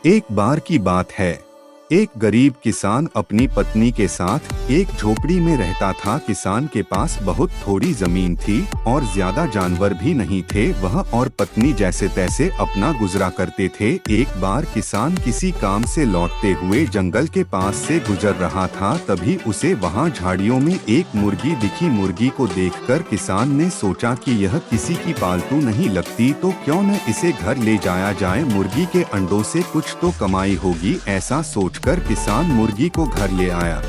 एक बार की बात है, एक गरीब किसान अपनी पत्नी के साथ एक झोपड़ी में रहता था। किसान के पास बहुत थोड़ी जमीन थी और ज्यादा जानवर भी नहीं थे। वह और पत्नी जैसे तैसे अपना गुजरा करते थे। एक बार किसान किसी काम से लौटते हुए जंगल के पास से गुजर रहा था। तभी उसे वहां झाड़ियों में एक मुर्गी दिखी। मुर्गी को देखकर किसान ने सोचा कि यह किसी की पालतू नहीं लगती, तो क्यों न इसे घर ले जाया जाए। मुर्गी के अंडों से कुछ तो कमाई होगी। ऐसा सोचकर किसान मुर्गी को घर ले आया।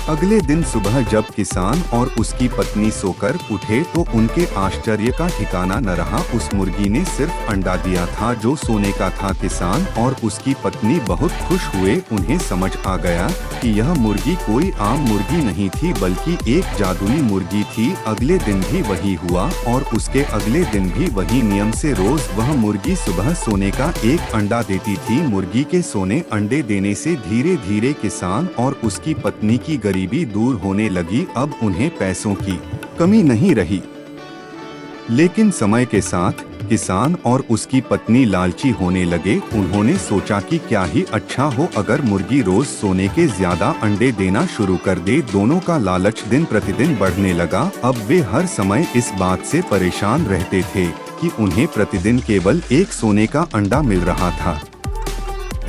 अगले दिन सुबह जब किसान और उसकी पत्नी सोकर उठे तो उनके आश्चर्य का ठिकाना न रहा। उस मुर्गी ने सिर्फ अंडा दिया था जो सोने का था। किसान और उसकी पत्नी बहुत खुश हुए। उन्हें समझ आ गया कि यह मुर्गी कोई आम मुर्गी नहीं थी, बल्कि एक जादुई मुर्गी थी। अगले दिन भी वही हुआ और उसके अगले दिन भी वही नियम से रोज वह मुर्गी सुबह सोने का एक अंडा देती थी। मुर्गी के सोने अंडे देने से धीरे धीरे किसान और उसकी पत्नी की गरीबी दूर होने लगी। अब उन्हें पैसों की कमी नहीं रही। लेकिन समय के साथ किसान और उसकी पत्नी लालची होने लगे। उन्होंने सोचा कि क्या ही अच्छा हो अगर मुर्गी रोज सोने के ज्यादा अंडे देना शुरू कर दे। दोनों का लालच दिन प्रतिदिन बढ़ने लगा। अब वे हर समय इस बात से परेशान रहते थे कि उन्हें प्रतिदिन केवल एक सोने का अंडा मिल रहा था।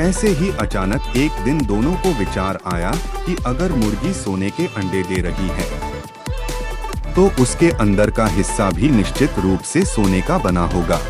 ऐसे ही अचानक एक दिन दोनों को विचार आया कि अगर मुर्गी सोने के अंडे दे रही है तो उसके अंदर का हिस्सा भी निश्चित रूप से सोने का बना होगा।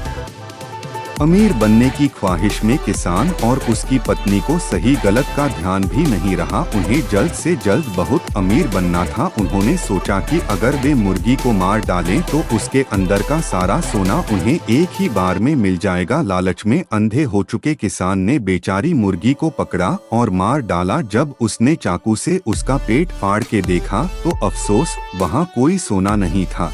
अमीर बनने की ख्वाहिश में किसान और उसकी पत्नी को सही गलत का ध्यान भी नहीं रहा। उन्हें जल्द से जल्द बहुत अमीर बनना था। उन्होंने सोचा कि अगर वे मुर्गी को मार डालें तो उसके अंदर का सारा सोना उन्हें एक ही बार में मिल जाएगा। लालच में अंधे हो चुके किसान ने बेचारी मुर्गी को पकड़ा और मार डाला। जब उसने चाकू से उसका पेट फाड़ के देखा तो अफसोस, वहाँ कोई सोना नहीं था।